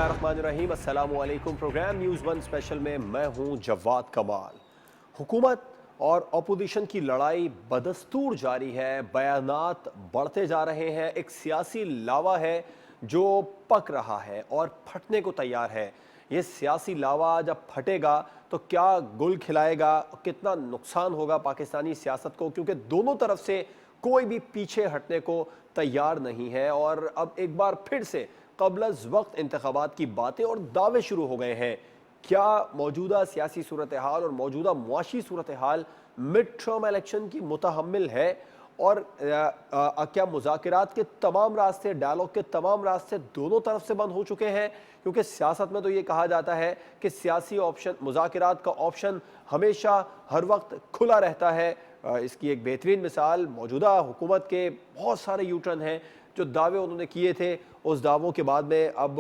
बिस्मिल्लाहिर्रहमानिर्रहीम, अस्सलामु अलैकुम। प्रोग्राम न्यूज़ वन स्पेशल में मैं हूं जवाद कमाल। हुकूमत और अपोजिशन की लड़ाई बदस्तूर जारी है, बयानात बढ़ते जा रहे हैं, एक सियासी लावा है जो पक रहा है और फटने को तैयार है। ये सियासी लावा जब फटेगा तो क्या गुल खिलाएगा, कितना नुकसान होगा पाकिस्तानी सियासत को, क्योंकि दोनों तरफ से कोई भी पीछे हटने को तैयार नहीं है। और अब एक बार फिर से क़ब्ल वक्त इंतखाबात की बातें और दावे शुरू हो गए हैं। क्या मौजूदा सियासी सूरत हाल और मौजूदा मुआशी सूरत हाल मिड टर्म इलेक्शन की मुतहम्मिल है, और क्या मुज़ाकरात के तमाम रास्ते, डायलॉग के तमाम रास्ते दोनों तरफ से बंद हो चुके हैं? क्योंकि सियासत में तो ये कहा जाता है कि सियासी ऑप्शन, मुज़ाकरात का ऑप्शन हमेशा हर वक्त खुला रहता है। इसकी एक बेहतरीन मिसाल मौजूदा हुकूमत के बहुत सारे यू टर्न हैं। जो दावे उन्होंने किए थे उस दावों के बाद में अब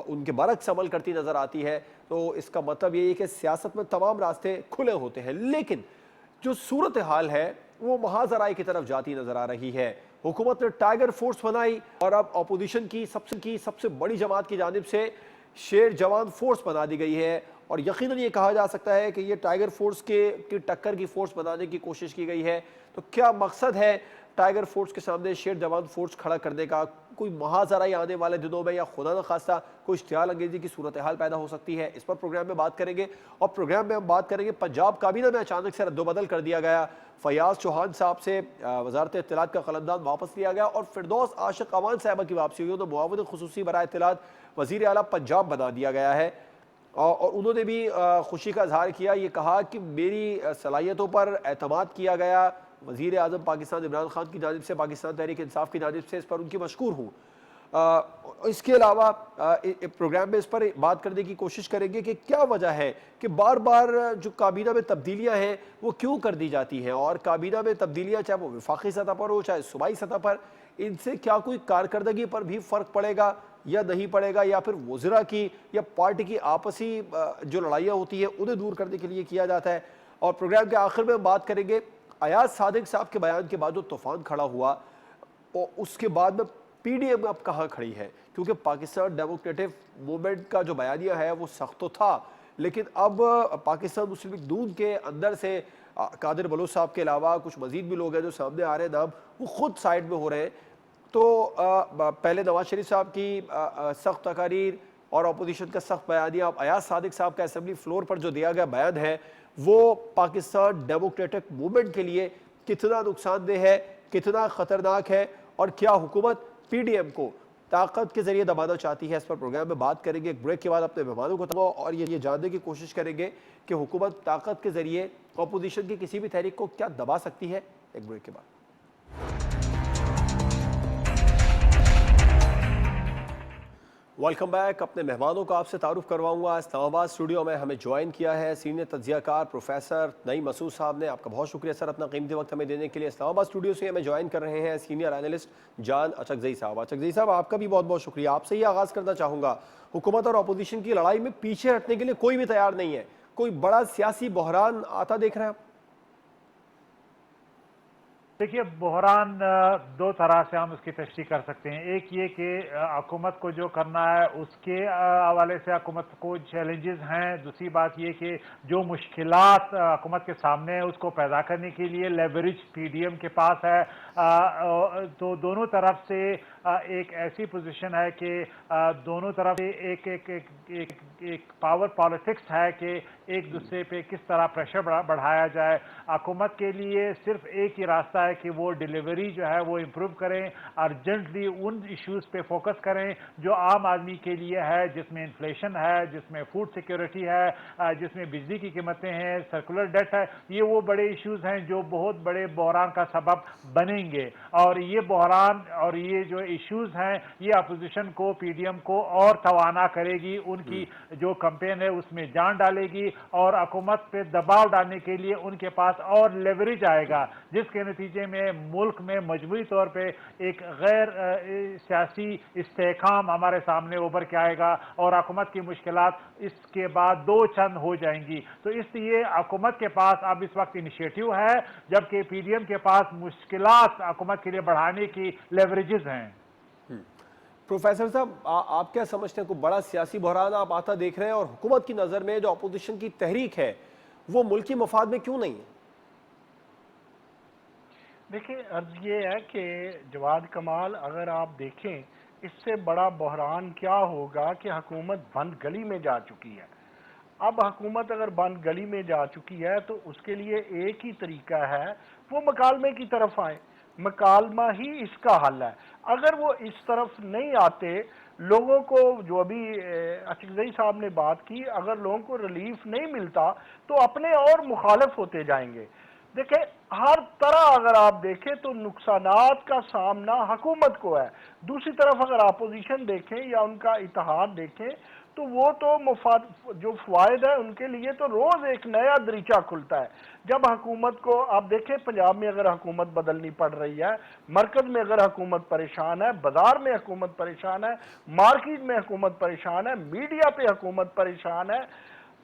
उनके बरक्स अमल करती नज़र आती है। तो इसका मतलब यही है कि सियासत में तमाम रास्ते खुले होते हैं, लेकिन जो सूरत हाल है वो महाजराई की तरफ जाती नज़र आ रही है। हुकूमत ने टाइगर फोर्स बनाई और अब अपोजिशन की सबसे बड़ी जमात की जानिब से शेर जवान फोर्स बना दी गई है। और यकीनन ये कहा जा सकता है कि ये टाइगर फोर्स की टक्कर की फोर्स बनाने की कोशिश की गई है। तो क्या मकसद है टाइगर फोर्स के सामने शेर जवान फोर्स खड़ा करने का? कोई महाजराई आने वाले दिनों में या खुदा न खास्ता कोई इश्तियाल अंगेजी की सूरत हाल पैदा हो सकती है? इस पर प्रोग्राम में बात करेंगे। और प्रोग्राम में हम बात करेंगे पंजाब काबीना में अचानक से रद्दोबदल कर दिया गया। फयाज चौहान साहब से वजारत इत्तलात का कलमदान वापस लिया गया और फिरदौस आशिक अमान साहिबा की वापसी हुई, तो मुआविन खुसूसी बराए इत्तलात वज़ीर आला पंजाब बना दिया गया है। और उन्होंने भी खुशी का इजहार किया, ये कहा कि मेरी सलाहियतों पर एतमाद किया गया वज़ीर आज़म पाकिस्तान इमरान खान की जानिब से, पाकिस्तान तहरीक इंसाफ की जानिब से, इस पर उनकी मशकूर हूँ। इसके अलावा प्रोग्राम में इस पर बात करने की कोशिश करेंगे कि क्या वजह है कि बार बार जो काबीना में तब्दीलियाँ हैं वो क्यों कर दी जाती हैं, और काबीना में तब्दीलियाँ चाहे वो वफाकी सतह पर हो चाहे सूबाई सतह पर, इनसे क्या कोई कारकर्दगी पर भी फ़र्क पड़ेगा या नहीं पड़ेगा, या फिर वज़रा की या पार्टी की आपसी जो लड़ाइयाँ होती हैं उन्हें दूर करने के लिए किया जाता है। और प्रोग्राम के आखिर में हम बात करेंगे अयाज सादिक साहब के बयान के बाद जो तूफान खड़ा हुआ और उसके बाद में पीडीएम अब कहाँ खड़ी है, क्योंकि पाकिस्तान डेमोक्रेटिक मूवमेंट का जो बयानिया है वो सख्त तो था, लेकिन अब पाकिस्तान मुस्लिम लीग नून के अंदर से कादिर बलोच साहब के अलावा कुछ मजीद भी लोग हैं जो सामने आ रहे हैं नाम, वो खुद साइड में हो रहे हैं। तो पहले नवाज शरीफ साहब की सख्त तकारीर और अपोजिशन का सख्त बयानिया, अब अयाज सादिक साहब का असेंबली फ्लोर पर जो दिया गया बयान है वो पाकिस्तान डेमोक्रेटिक मूवमेंट के लिए कितना नुकसानदेह है, कितना ख़तरनाक है, और क्या हुकूमत पीडीएम को ताकत के जरिए दबाना चाहती है? इस पर प्रोग्राम में बात करेंगे। एक ब्रेक के बाद अपने मेहमानों को तमाम और ये जानने की कोशिश करेंगे कि हुकूमत ताकत के जरिए अपोजिशन की किसी भी तहरीक को क्या दबा सकती है। एक ब्रेक के बाद वेलकम बैक। अपने मेहमानों को आपसे तारुफ करवाऊंगा। इस्लामाबाद स्टूडियो में हमें ज्वाइन किया है सीनियर तज्जियाकार प्रोफेसर नईम मसूद साहब ने। आपका बहुत शुक्रिया सर अपना कीमती वक्त हमें देने के लिए। इस्लामाबाद स्टूडियो से हमें ज्वाइन कर रहे हैं सीनियर एनालिस्ट जान अचकजई साहब। अचकजई साहब, आपका भी बहुत बहुत शुक्रिया। आपसे ही आगाज़ करना चाहूँगा, हुकूमत और अपोजिशन की लड़ाई में पीछे हटने के लिए कोई भी तैयार नहीं है, कोई बड़ा सियासी बहरान आता देख रहे हैं आप? देखिए, बहरान दो तरह से हम उसकी तशरीह कर सकते हैं। एक ये कि हुकूमत को जो करना है उसके हवाले से हुकूमत को चैलेंजेस हैं। दूसरी बात ये कि जो मुश्किलात हुकूमत के सामने है उसको पैदा करने के लिए लेवरेज पीडीएम के पास है। तो दोनों तरफ से एक ऐसी पोजीशन है कि दोनों तरफ से एक पावर पॉलिटिक्स है कि एक दूसरे पे किस तरह प्रेशर बढ़ाया जाए। हुकूमत के लिए सिर्फ एक ही रास्ता है कि वो डिलीवरी जो है वो इम्प्रूव करें, अर्जेंटली उन इश्यूज पे फोकस करें जो आम आदमी के लिए है, जिसमें इन्फ्लेशन है, जिसमें फूड सिक्योरिटी है, जिसमें बिजली की कीमतें हैं, सर्कुलर डेट है। ये वो बड़े इश्यूज हैं जो बहुत बड़े बहरान का सबब बनेंगे, और ये बहरान और ये जो इश्यूज हैं ये अपोजिशन को, पीडीएम को और तवाना करेगी, उनकी जो कैंपेन है उसमें जान डालेगी और हुकूमत पे दबाव डालने के लिए उनके पास और लेवरेज आएगा, जिसके नतीजे में मुल्क में मजबूरी तौर पे एक गैर सियासी इस्तेहकाम हमारे सामने उभर के आएगा और हुकूमत की मुश्किलात इसके बाद दो चंद हो जाएंगी। तो इसलिए हुकूमत के पास अब इस वक्त इनिशिएटिव है, जबकि पीडीएम के पास मुश्किलात हुकूमत के लिए बढ़ाने की लेवरेजेस हैं। प्रोफेसर साहब, आप क्या समझते हैं, कोई बड़ा सियासी बहरान आप आता देख रहे हैं, और हुकूमत की नज़र में जो अपोजिशन की तहरीक है वो मुल्की मफाद में क्यों नहीं है? देखिए, अर्ज ये है कि जवाद कमाल, अगर आप देखें इससे बड़ा बहरान क्या होगा कि हुकूमत बंद गली में जा चुकी है। अब हुकूमत अगर बंद गली में जा चुकी है तो उसके लिए एक ही तरीका है, वो मकालमे की तरफ आए। मकालमा ही इसका हल है। अगर वो इस तरफ नहीं आते, लोगों को, जो अभी अशरफ साहब ने बात की, अगर लोगों को रिलीफ नहीं मिलता तो अपने और मुखालिफ होते जाएंगे। देखें, हर तरह अगर आप देखें तो नुकसानात का सामना हुकूमत को है। दूसरी तरफ अगर अपोजिशन देखें या उनका इत्तेहाद देखें तो वो तो मुफाद, जो फ़वाइद है उनके लिए तो रोज़ एक नया दरीचा खुलता है। जब हुकूमत को आप देखें, पंजाब में अगर हुकूमत बदलनी पड़ रही है, मरकज़ में अगर हुकूमत परेशान है, बाजार में हुकूमत परेशान है, मार्केट में हुकूमत परेशान है, मीडिया पे हुकूमत परेशान है,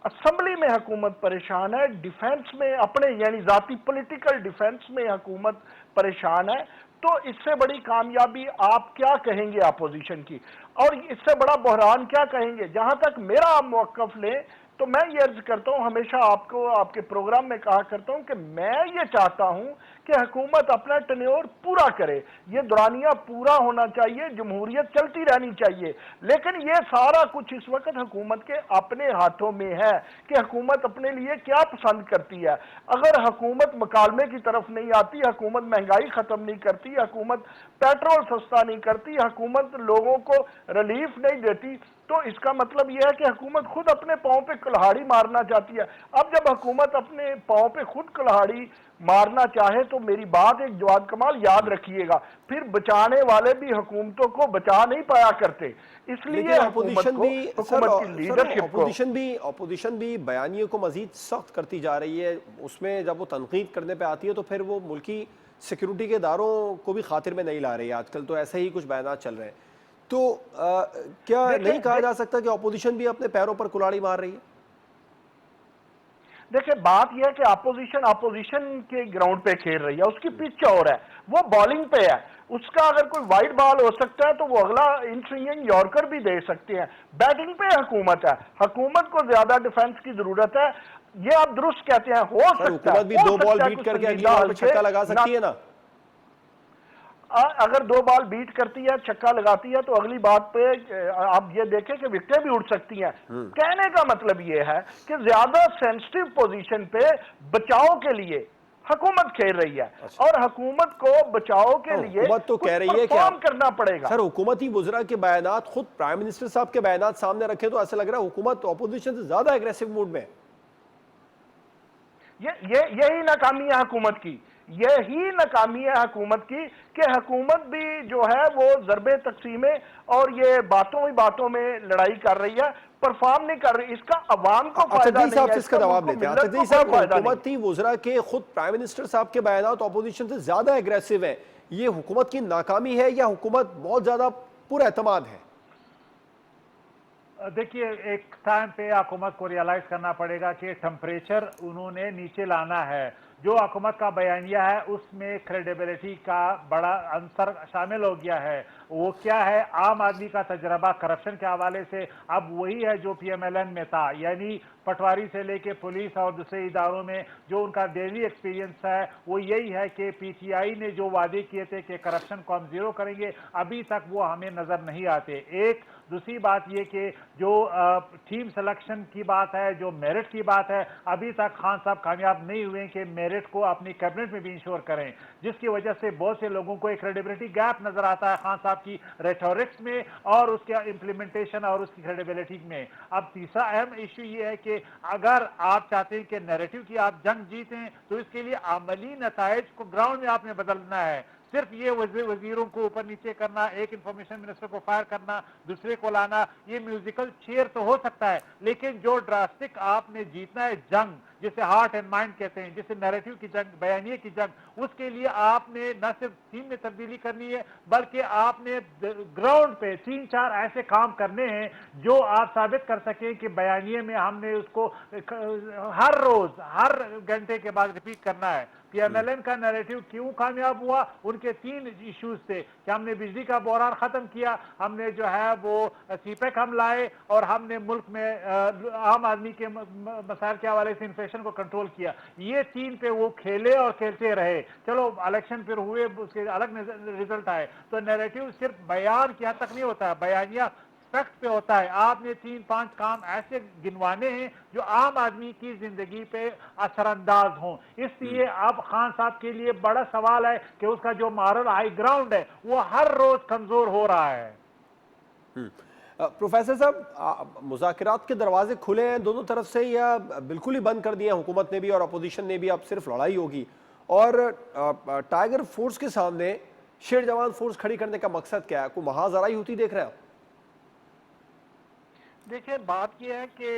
असम्बली में हुकूमत परेशान है, डिफेंस में अपने यानी जाती पॉलिटिकल डिफेंस में हुकूमत परेशान है, तो इससे बड़ी कामयाबी आप क्या कहेंगे अपोजिशन की, और इससे बड़ा बहरान क्या कहेंगे? जहां तक मेरा आप मौक़िफ़ लें तो मैं ये अर्ज करता हूं, हमेशा आपको आपके प्रोग्राम में कहा करता हूं कि मैं ये चाहता हूं कि हुकूमत अपना टेन्योर पूरा करे, ये दौरानिया पूरा होना चाहिए, जमहूरियत चलती रहनी चाहिए। लेकिन ये सारा कुछ इस वक्त हुकूमत के अपने हाथों में है कि हुकूमत अपने लिए क्या पसंद करती है। अगर हुकूमत मकालमे की तरफ नहीं आती, हुकूमत महंगाई ख़त्म नहीं करती, हुकूमत पेट्रोल सस्ता नहीं करती, हुकूमत लोगों को रिलीफ नहीं देती, तो इसका मतलब यह है कि हुकूमत खुद अपने पाँव पे कुल्हाड़ी मारना चाहती है। अब जब हुकूमत अपने पाँव पे खुद कुल्हाड़ी मारना चाहे तो मेरी बात एक जवाद कमाल याद रखिएगा, फिर बचाने वाले भी हुकूमतों को बचा नहीं पाया करते। इसलिए अपोजिशन भी अपोजिशन भी बयानियों को मजीद सख्त करती जा रही है। उसमें जब वो तनकीद करने पे आती है तो फिर वो मुल्की सिक्योरिटी के इदारों को भी खातिर में नहीं ला रही है। आजकल तो ऐसे ही कुछ बयान चल रहे हैं। तो क्या नहीं कहा जा सकता कि अपोजिशन भी अपने पैरों पर कुल्हाड़ी मार रही है? देखिए, बात यह है कि अपोजिशन के ग्राउंड पे खेल रही है, उसकी पिच और है, वो बॉलिंग पे है। उसका अगर कोई वाइड बॉल हो सकता है तो वो अगला इन स्विंगिंग यॉर्कर भी दे सकते हैं। बैटिंग पे हुकूमत है, हुकूमत को ज्यादा डिफेंस की जरूरत है। ये आप दुरुस्त कहते हैं, हो सकता है भी दो बॉल बीट करके अगली बॉल पे छक्का लगा सकती है ना। अगर दो बॉल बीट करती है, छक्का लगाती है, तो अगली बात पे आप ये देखें कि विकेटें भी उड़ सकती हैं। कहने का मतलब ये है कि ज्यादा सेंसिटिव पोजीशन पे बचाव के लिए हुकूमत खेल रही है। और हुकूमत को बचाव के लिए हुकूमत तो कह रही है कि काम करना पड़ेगा। सर, हुकूमती वुज़रा के बयानात, खुद प्राइम मिनिस्टर साहब के बयानात सामने रखे तो ऐसा लग रहा है हुकूमत अपोजिशन से ज्यादा एग्रेसिव मूड में। यही नाकामी है हुकूमत की, यही नाकामी है हुकूमत की कि हुकूमत भी जो है वो ज़रबे तकसीमे और ये बातों ही बातों में लड़ाई कर रही है, परफॉर्म नहीं कर रही। इसका अवाम को फायदा नहीं है। इसका जवाब देते हैं हुकूमती वुज़रा के खुद प्राइम मिनिस्टर साहब के बयानात अपोजिशन से ज्यादा एग्रेसिव है। ये हुकूमत की नाकामी है या हुकूमत बहुत ज्यादा पुरएतमाद है? देखिए, एक टाइम पे हुकूमत को रियलाइज करना पड़ेगा कि टेम्परेचर उन्होंने नीचे लाना है। जो हुकूमत का बयानिया है उसमें क्रेडिबिलिटी का बड़ा अंतर शामिल हो गया है। वो क्या है? आम आदमी का तजर्बा करप्शन के हवाले से अब वही है जो PMLN में था, यानी पटवारी से लेके पुलिस और दूसरे इदारों में जो उनका डेली एक्सपीरियंस है वो यही है कि PTI ने जो वादे किए थे कि करप्शन को हम जीरो करेंगे, अभी तक वो हमें नजर नहीं आते। एक दूसरी बात ये कि जो टीम सिलेक्शन की बात है, जो मेरिट की बात है, अभी तक खान साहब कामयाब नहीं हुए कि मेरिट को अपनी कैबिनेट में भी इंश्योर करें, जिसकी वजह से बहुत से लोगों को एक क्रेडिबिलिटी गैप नजर आता है खान साहब की रेटोरिक्स में और उसके इम्प्लीमेंटेशन और उसकी क्रेडिबिलिटी में। अब तीसरा अहम इशू ये है कि अगर आप चाहते हैं कि नैरेटिव की आप जंग जीतें तो इसके लिए अमली नताइज को ग्राउंड में आपने बदलना है। सिर्फ ये वजीरों को ऊपर नीचे करना, एक इंफॉर्मेशन मिनिस्टर को फायर करना, दूसरे को लाना, ये म्यूजिकल चेयर तो हो सकता है, लेकिन जो ड्रास्टिक आपने जीतना है जंग, जिसे हार्ट एंड माइंड कहते हैं, जिसे नैरेटिव की जंग, बयानिए की जंग, उसके लिए आपने न सिर्फ थीम में तब्दीली करनी है बल्कि आपने ग्राउंड पे 3-4 ऐसे काम करने हैं जो आप साबित कर सकें कि बयानिए में हमने उसको हर रोज हर घंटे के बाद रिपीट करना है। PMLN का नैरेटिव क्यों कामयाब हुआ? उनके 3 इश्यूज थे कि हमने बिजली का बहरान खत्म किया, हमने जो है वो सीपेक हम लाए, और हमने मुल्क में आम आदमी के मसाइल के हवाले से इन्फ्लेशन को कंट्रोल किया। ये 3 पे वो खेले और खेलते रहे। चलो इलेक्शन फिर हुए, उसके अलग रिजल्ट आए। तो नैरेटिव सिर्फ बयान की हद तक नहीं होता है, बयानिया फैक्ट पे होता है। आपने 3-5 काम ऐसे गिनवाने हैं जो आम आदमी की जिंदगी पे असरअंदाज हों। इसलिए अब खान साहब के लिए बड़ा सवाल है कि उसका जो मॉरल हाई ग्राउंड है वो हर रोज कमजोर हो रहा है। प्रोफेसर साहब, मुज़ाकरात के दरवाजे खुले हैं दोनों तरफ से या बिल्कुल ही बंद कर दिए हैं हुकूमत ने भी और अपोजिशन ने भी? अब सिर्फ लड़ाई होगी? और टाइगर फोर्स के सामने शेर जवान फोर्स खड़ी करने का मकसद क्या है? कोई महाजराई होती देख रहे हैं आप? देखिए, बात यह है कि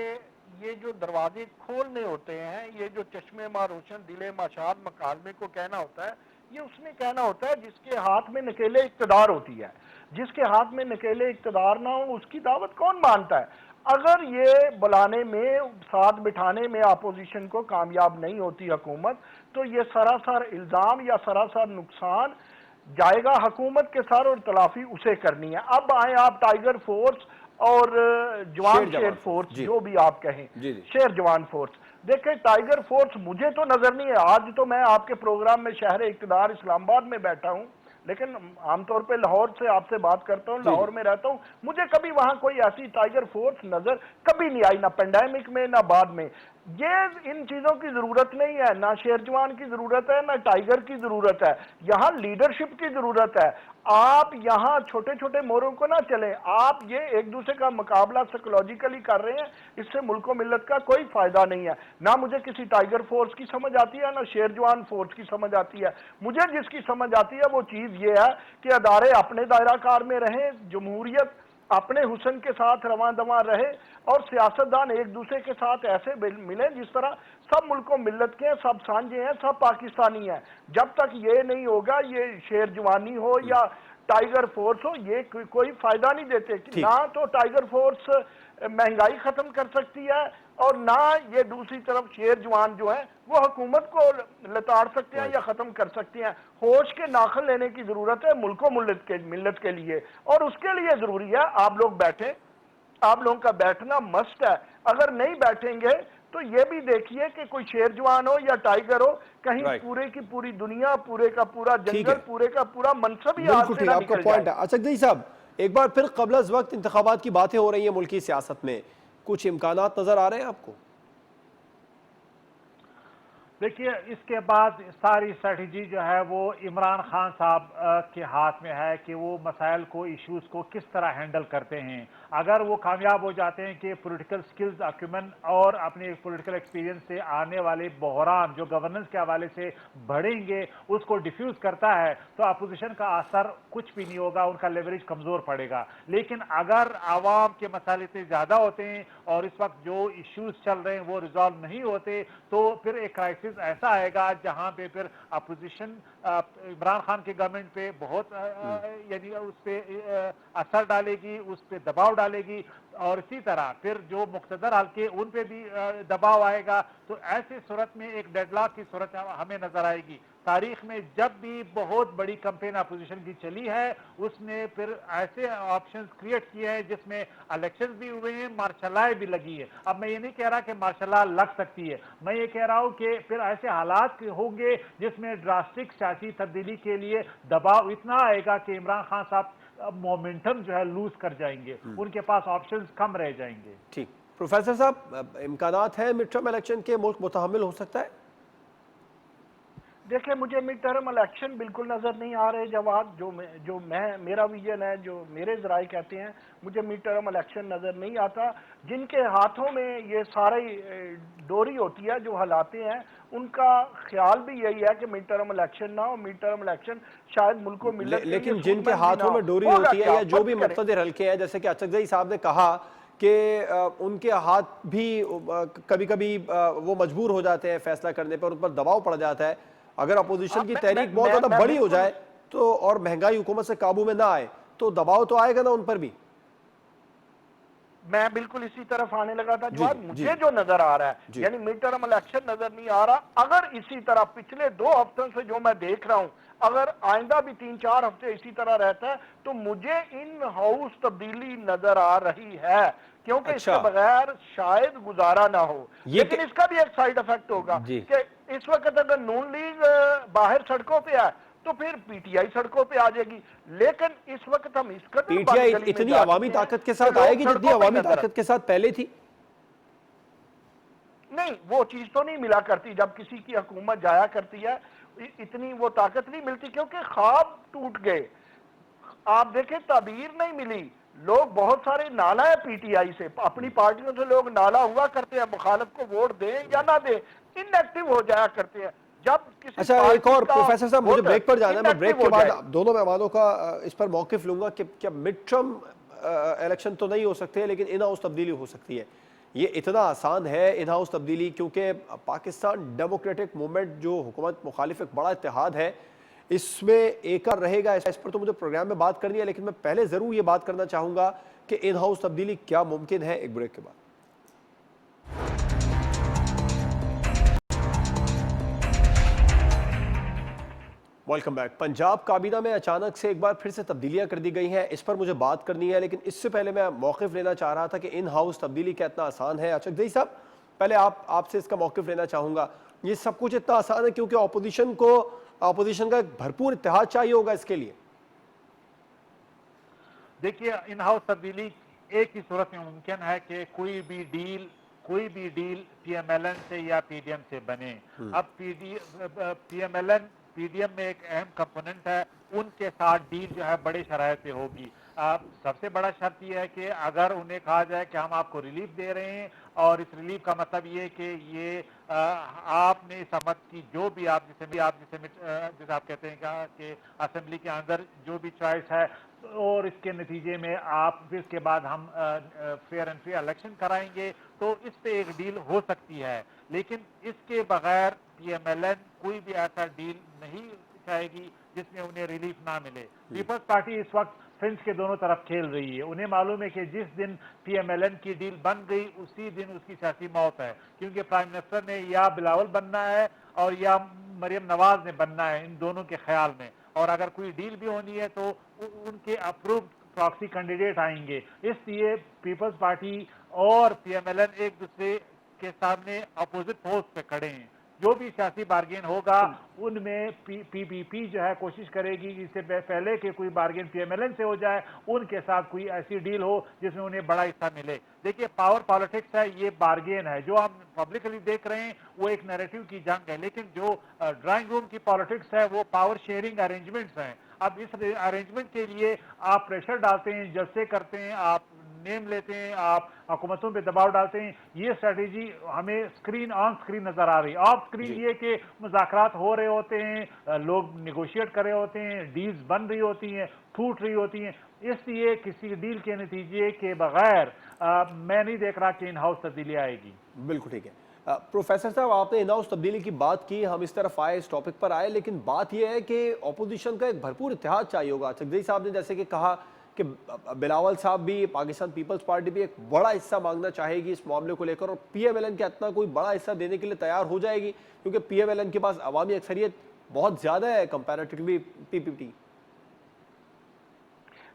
ये जो दरवाजे खोलने होते हैं, ये जो चश्मे मा रोशन दिले माशाद मकालमे को कहना होता है, ये उसने कहना होता है जिसके हाथ में नकेले इक्तदार होती है। जिसके हाथ में नकेले इक्तदार ना हो उसकी दावत कौन मानता है? अगर ये बुलाने में, साथ बिठाने में अपोजिशन को कामयाब नहीं होती हुकूमत, तो ये सरासर इल्ज़ाम या सरासर नुकसान जाएगा हुकूमत के सर और तलाफी उसे करनी है। अब आए आप टाइगर फोर्स और जवान शेर फोर्स, जो भी आप कहें, शेर जवान फोर्स। देखें, टाइगर फोर्स मुझे तो नजर नहीं है। आज तो मैं आपके प्रोग्राम में शहर इक़्तिदार इस्लामाबाद में बैठा हूं, लेकिन आमतौर पे लाहौर से आपसे बात करता हूं, लाहौर में रहता हूं। मुझे कभी वहां कोई ऐसी टाइगर फोर्स नजर कभी नहीं आई, ना पेंडेमिक में ना बाद में। ये इन चीजों की जरूरत नहीं है, ना शेर जवान की जरूरत है ना टाइगर की जरूरत है। यहाँ लीडरशिप की जरूरत है। आप यहाँ छोटे छोटे मोरों को ना चले, आप ये एक दूसरे का मुकाबला साइकोलॉजिकली कर रहे हैं, इससे मुल्क मिल्लत का कोई फायदा नहीं है। ना मुझे किसी टाइगर फोर्स की समझ आती है ना शेर जवान फोर्स की समझ आती है। मुझे जिसकी समझ आती है वो चीज ये है कि अदारे अपने दायरा कार में रहें, जमहूरियत अपने हुसन के साथ रवां दवा रहे, और सियासतदान एक दूसरे के साथ ऐसे मिले जिस तरह सब मुल्कों मिल्लत के हैं, सब सांझे हैं, सब पाकिस्तानी हैं। जब तक ये नहीं होगा, ये शेर जवानी हो या टाइगर फोर्स हो, ये कोई फायदा नहीं देते। ना तो टाइगर फोर्स महंगाई खत्म कर सकती है, और ना ये दूसरी तरफ शेर जवान जो है वो हुकूमत को लताड़ सकते हैं या खत्म कर सकते हैं। होश के नाखन लेने की जरूरत है मुल्को मिल्लत के लिए, और उसके लिए जरूरी है आप लोग बैठे। आप लोगों का बैठना मस्ट है। अगर नहीं बैठेंगे तो ये भी देखिए कि कोई शेर जवान हो या टाइगर हो, कहीं पूरे की पूरी दुनिया, पूरे का पूरा जंगल, पूरे का पूरा मनसब ही हाथ से ना निकल जाए। पॉइंट है। अचकज़ई साहब, एक बार फिर क़ब्ल अज़ वक्त इंतखाबात की बातें हो रही हैं मुल्क की सियासत में, कुछ इम्कानात नजर आ रहे हैं आपको? देखिए, इसके बाद सारी स्ट्रेटजी जो है वो इमरान खान साहब के हाथ में है कि वो मसाइल को, इश्यूज को किस तरह हैंडल करते हैं। अगर वो कामयाब हो जाते हैं कि पॉलिटिकल स्किल्स, अक्यूमेंट और अपने पॉलिटिकल एक्सपीरियंस से आने वाले बहरान जो गवर्नेंस के हवाले से बढ़ेंगे उसको डिफ्यूज करता है, तो अपोजिशन का असर कुछ भी नहीं होगा, उनका लेवरेज कमजोर पड़ेगा। लेकिन अगर आवाम के मसाले इतने ज्यादा होते हैं और इस वक्त जो इश्यूज चल रहे हैं वो रिजॉल्व नहीं होते, तो फिर एक क्राइसिस ऐसा आएगा जहां पे फिर अपोजिशन इमरान खान की गवर्नमेंट पे बहुत यानी उस पे असर डालेगी, उस पे दबाव डालेगी, और इसी तरह फिर जो मुक़्तदर हल्के उन पे भी दबाव आएगा। तो ऐसी सूरत में एक डेडलॉक की सूरत हमें नजर आएगी। तारीख में जब भी बहुत बड़ी कैंपेन अपोजिशन की चली है, उसने फिर ऐसे ऑप्शंस क्रिएट किए हैं जिसमें इलेक्शंस भी हुए हैं, मार्शल लॉ भी लगी है। अब मैं ये नहीं कह रहा कि मार्शल लॉ लग सकती है, मैं ये कह रहा हूं कि फिर ऐसे हालात होंगे जिसमें ड्रास्टिक सियासी तब्दीली के लिए दबाव इतना आएगा कि इमरान खान साहब मोमेंटम जो है लूज कर जाएंगे, उनके पास ऑप्शंस कम रह जाएंगे। ठीक, प्रोफेसर साहब, इम्कानात है मिड टर्म इलेक्शन के मुल्क मुतहम्मिल हो सकता है? देखिए, मुझे मिड टर्म इलेक्शन बिल्कुल नज़र नहीं आ रहे जवाब। मेरा विजन है, जो मेरे ज़राए कहते हैं, मुझे मिड टर्म इलेक्शन नज़र नहीं आता। जिनके हाथों में ये सारी डोरी होती है, जो हलाते हैं, उनका ख्याल भी यही है कि मिड टर्म इलेक्शन ना हो। मिड टर्म इलेक्शन शायद मुल्क को मिले, लेकिन जिनके हाथों में डोरी होती है या जो भी मुक़्तदिर हल्के हैं, जैसे कि अचकज़ई साहब ने कहा कि उनके हाथ भी कभी कभी वो मजबूर हो जाते हैं फैसला करने पर, उन पर दबाव पड़ जाता है। अगर अपोजिशन की तहरीक बहुत ज्यादा बड़ी हो जाए तो, और महंगाई हुकूमत से काबू में ना आए, तो दबाव तो आएगा ना उन पर भी। मैं बिल्कुल इसी तरफ आने लगा था जी, जवाब। जी। मुझे जो नजर आ रहा है, जी। यानी मिड टर्म इलेक्शन नजर नहीं आ रहा, अगर इसी तरह पिछले 2 हफ्तों से जो मैं देख रहा हूं, अगर आइंदा भी 3-4 हफ्ते इसी तरह रहता है तो मुझे इन हाउस तब्दीली नजर आ रही है, क्योंकि अच्छा। इसके बगैर शायद गुजारा ना हो। ये लेकिन इसका भी एक साइड इफेक्ट होगा जी। कि इस वक्त अगर नून लीग बाहर सड़कों पे है तो फिर पीटीआई सड़कों पे आ जाएगी। लेकिन इस वक्त हम इस कदर पीटीआई बंद गली में इतनी जा अवामी चुके हैं ताकत के कि साथ लोग आएगी जितनी सड़कों पे अवामी नजर ताकत के साथ पहले थी? नहीं, वो चीज तो नहीं मिला करती जब किसी की हुकूमत जाया करती है, इतनी वो ताकत नहीं मिलती, क्योंकि ख्वाब टूट गए। आप देखें, ताबीर नहीं मिली। लोग बहुत सारे नाला है पीटीआई से, अपनी पार्टियों से लोग नाला हुआ करते हैं, मुखालिफ को वोट दें या ना दें, इनएक्टिव हो जाया करते हैं। जब किसी अच्छा, एक और प्रोफेसर साहब, मुझे ब्रेक पर जाना है। मैं ब्रेक के बाद दोनों मेहमानों का इस पर मौकिफ लूंगा कि क्या मिड टर्म इलेक्शन तो नहीं हो सकते लेकिन इन हाउस तब्दीली हो सकती है। ये इतना आसान है इन हाउस तब्दीली, क्योंकि पाकिस्तान डेमोक्रेटिक मूवमेंट जो हुकूमत मुखालिफ एक बड़ा इत्तेहाद है, इसमें एक रहेगा। इस पर तो मुझे प्रोग्राम में बात करनी है, लेकिन मैं पहले ज़रूर ये बात करना चाहूँगा कि इन हाउस तब्दीली क्या मुमकिन है, एक ब्रेक के बाद। Welcome back. पंजाब काबीना में अचानक से एक बार फिर से तब्दीलियां कर दी गई हैं, इस पर मुझे बात करनी है, लेकिन इससे पहले मैं मौक़िफ़ लेना चाह रहा था कि इन हाउस तब्दीली क्या इतना आसान है। अचकज़ई साहब, पहले आपसे इसका मौक़िफ़ लेना चाहूँगा। ये सब कुछ इतना आसान है क्योंकि अपोजिशन का एक भरपूर इत्तेहाद चाहिए होगा इसके लिए? देखिए, इन हाउस तब्दीली एक ही सूरत में मुमकिन है कि कोई भी डील पीएमएलएन से या पीडीएम से बने। अब पीएमएलएन पीडीएम में एक अहम कंपोनेंट है, उनके साथ डील जो है बड़े शराइत पे होगी। सबसे बड़ा शर्त यह है कि अगर उन्हें कहा जाए कि हम आपको रिलीफ दे रहे हैं, और इस रिलीफ का मतलब ये कि ये आपने समझ की जो भी आप जिसे आप कहते हैं कि असेंबली के अंदर जो भी चॉइस है, और इसके नतीजे में आप इसके बाद हम फेयर एंड फ्री इलेक्शन कराएंगे, तो इस पे एक डील हो सकती है। लेकिन इसके बगैर पीएमएलएन कोई भी ऐसा डील नहीं चाहेगी जिसमें उन्हें रिलीफ ना मिले। पीपल्स पार्टी इस वक्त फेंस के दोनों तरफ खेल रही है। उन्हें मालूम है कि जिस दिन पीएमएलएन की डील बन गई उसी दिन उसकी सियासी मौत है, क्योंकि प्राइम मिनिस्टर ने या बिलावल बनना है और या मरियम नवाज ने बनना है, इन दोनों के ख्याल में। और अगर कोई डील भी होनी है तो उनके अप्रूव्ड प्रॉक्सी कैंडिडेट आएंगे। इसलिए पीपल्स पार्टी और पीएमएलएन एक दूसरे के सामने अपोजिट फोर्स पे खड़े हैं। जो भी सियासी बार्गेन होगा उनमें पीपीपी जो है कोशिश करेगी कि इससे पहले कि कोई बार्गेन पीएमएलएन से हो जाए, उनके साथ कोई ऐसी डील हो जिसमें उन्हें बड़ा हिस्सा मिले। देखिए, पावर पॉलिटिक्स है, ये बार्गेन है। जो हम पब्लिकली देख रहे हैं वो एक नैरेटिव की जंग है, लेकिन जो ड्राइंग रूम की पॉलिटिक्स है वो पावर शेयरिंग अरेंजमेंट्स हैं। अब इस अरेंजमेंट के लिए आप प्रेशर डालते हैं, जलसे करते हैं, आप नेम लेते हैं, आप हुकूमतों पे दबाव डालते हैं। ये स्ट्रेटेजी हमें ऑन स्क्रीन नजर आ रही है। ऑफ स्क्रीन ये कि मुज़ाकरात हो रहे होते हैं, लोग निगोशिएट कर रहे होते हैं, डील्स बन रही होती हैं, टूट रही होती हैं। इसलिए किसी डील के नतीजे के बगैर मैं नहीं देख रहा कि इन हाउस तब्दीली आएगी। बिल्कुल ठीक है। प्रोफेसर साहब, आपने इन हाउस तब्दीली की बात की, हम इस तरफ आए, इस टॉपिक पर आए, लेकिन बात यह है कि अपोजिशन का एक भरपूर इत्तेहाद चाहिए होगा। चकधरी साहब ने जैसे कि कहा कि बिलावल साहब भी, पाकिस्तान पीपल्स पार्टी भी एक बड़ा हिस्सा मांगना चाहेगी इस मामले को लेकर, और पीएमएलएन के इतना कोई बड़ा हिस्सा देने के लिए तैयार हो जाएगी, क्योंकि पीएमएलएन के पास अवामी अक्सरियत बहुत ज़्यादा है कंपैरेटिवली पीपीपी।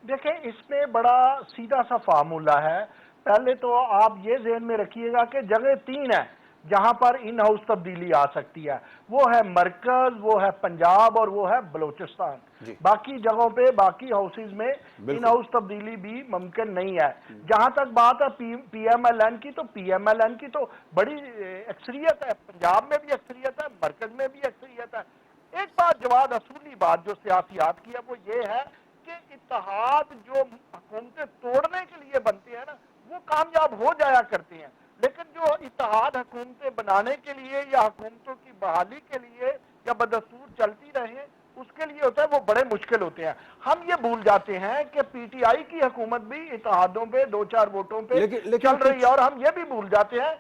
देखें, इसमें बड़ा सीधा सा फार्मूला है। पहले तो आप ये ज़हन में रखिएगा कि जगह 3 है जहां पर इन हाउस तब्दीली आ सकती है। वो है मरकज, वो है पंजाब और वो है बलोचिस्तान। बाकी जगहों पे, बाकी हाउसेज में इन हाउस तब्दीली भी मुमकिन नहीं है। जहां तक बात है पीएमएलएन की, तो पीएमएलएन की तो बड़ी अक्सरियत है, पंजाब में भी अक्सरियत है, मरकज में भी अक्सरियत है। एक बात जवाब, असूली बात जो सियासियात की है वो ये है कि इत्तेहाद जो हुकूमतें तोड़ने के लिए बनते हैं ना, वो कामयाब हो जाया करते हैं। लेकिन जो इत्तेहाद हुकूमतें बनाने के लिए या हुकूमतों की बहाली के लिए या बदस्तूर चलती रहे, उसके लिए होता है, वो बड़े मुश्किल होते हैं। हम ये भूल जाते हैं कि पीटीआई की हुकूमत भी इत्तेहादों पे 2-4 वोटों पे चल रही है, और हम ये भी भूल जाते हैं।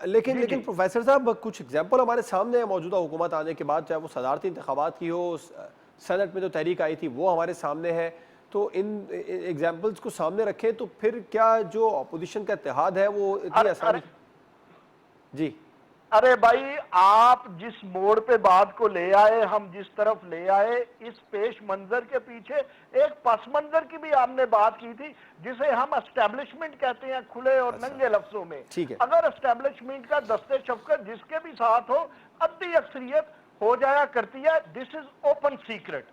लेकिन प्रोफेसर साहब, कुछ एग्जाम्पल हमारे सामने है मौजूदा हुकूमत आने के बाद, चाहे वो सदारती इंतखाबात की हो, सेनेट में जो तहरीक आई थी वो हमारे सामने है, تو ان ایگزامپلس کو سامنے رکھیں تو پھر کیا جو اپوزیشن کا اتحاد ہے وہ اتنی آسانی؟ جی ارے بھائی آپ جس موڑ پہ بات کو لے آئے، ہم جس طرف لے آئے، اس پیش منظر کے پیچھے ایک پس منظر کی بھی آپ نے بات کی تھی جسے ہم اسٹیبلشمنٹ کہتے ہیں کھلے اور ننگے لفظوں میں۔ ٹھیک ہے، اگر اسٹیبلشمنٹ کا دستے شفقت جس کے بھی ساتھ ہو، ادھی اکثریت ہو جایا کرتی ہے، دس از اوپن سیکرٹ۔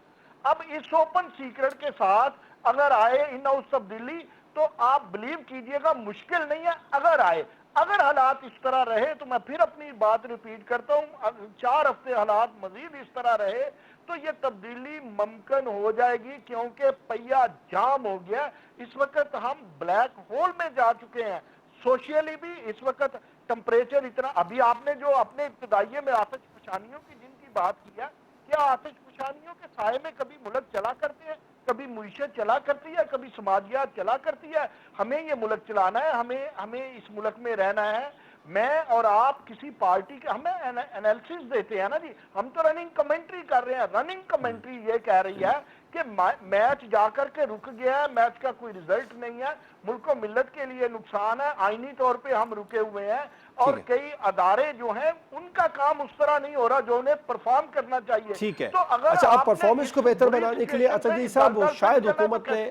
اب اس اوپن سیکرٹ کے ساتھ اگر آئے ان ہاؤس تبدیلی تو آپ بلیو کیجئے گا مشکل نہیں ہے اگر آئے۔ اگر حالات اس طرح رہے تو میں پھر اپنی بات ریپیٹ کرتا ہوں، 4 ہفتے حالات مزید اس طرح رہے تو یہ تبدیلی ممکن ہو جائے گی، کیونکہ پہیا جام ہو گیا۔ اس وقت ہم بلیک ہول میں جا چکے ہیں، سوشیلی بھی اس وقت ٹمپریچر اتنا، ابھی آپ نے جو اپنے ابتدائیے میں آتش فشانیوں کی جن کی بات کیا، کیا آتش فشانیوں کے سائے میں کبھی ملک چلا کرتے ہیں؟ کبھی معیشت چلا کرتی ہے، کبھی سماجیات چلا کرتی ہے؟ ہمیں یہ ملک چلانا ہے، ہمیں اس ملک میں رہنا ہے۔ میں اور آپ کسی پارٹی کے ہمیں انالیسس دیتے ہیں نا جی، ہم تو رننگ کمنٹری کر رہے ہیں۔ رننگ کمنٹری یہ کہہ رہی ہے کہ میچ جا کر کے رک گیا ہے، میچ کا کوئی ریزلٹ نہیں ہے، ملک و ملت کے لیے نقصان ہے، آئینی طور پہ ہم رکے ہوئے ہیں، اور کئی ادارے جو ہیں ان کا کام اس طرح نہیں ہو رہا جو انہیں پرفارم کرنا چاہیے۔ ٹھیک ہے۔ تو اگر اچھا، اب آپ نے پرفارمنس اس کو بہتر بری بنانے کے لیے سچویشن اچھا سے جی اس صاحب دلدل سے شاید نکلنا تو حکومت نے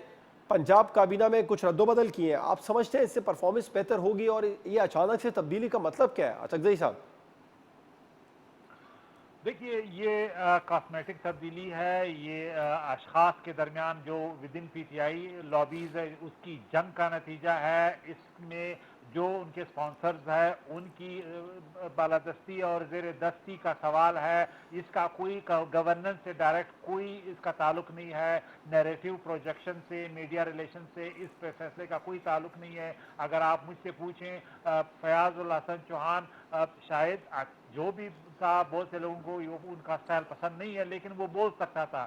پنجاب کابینہ میں کچھ رد و بدل کیے ہیں، آپ سمجھتے ہیں اس سے پرفارمنس بہتر ہوگی؟ اور یہ اچانک سے تبدیلی کا مطلب کیا ہے اچھا جی صاحب؟ دیکھیے، یہ کاسمیٹک تبدیلی ہے، یہ اشخاص کے درمیان جو ودن پی ٹی آئی لابیز ہے اس کی جنگ کا نتیجہ ہے۔ اس میں جو ان کے سپانسرز ہیں ان کی بالادستی اور زیر دستی کا سوال ہے۔ اس کا کوئی گورننس سے ڈائریکٹ کوئی اس کا تعلق نہیں ہے، نیریٹو پروجیکشن سے، میڈیا ریلیشن سے اس فیصلے کا کوئی تعلق نہیں ہے۔ اگر آپ مجھ سے پوچھیں، فیاض الحسن چوہان شاید جو بھی تھا، بہت سے لوگوں کو ان کا اسٹائل پسند نہیں ہے لیکن وہ بول سکتا تھا۔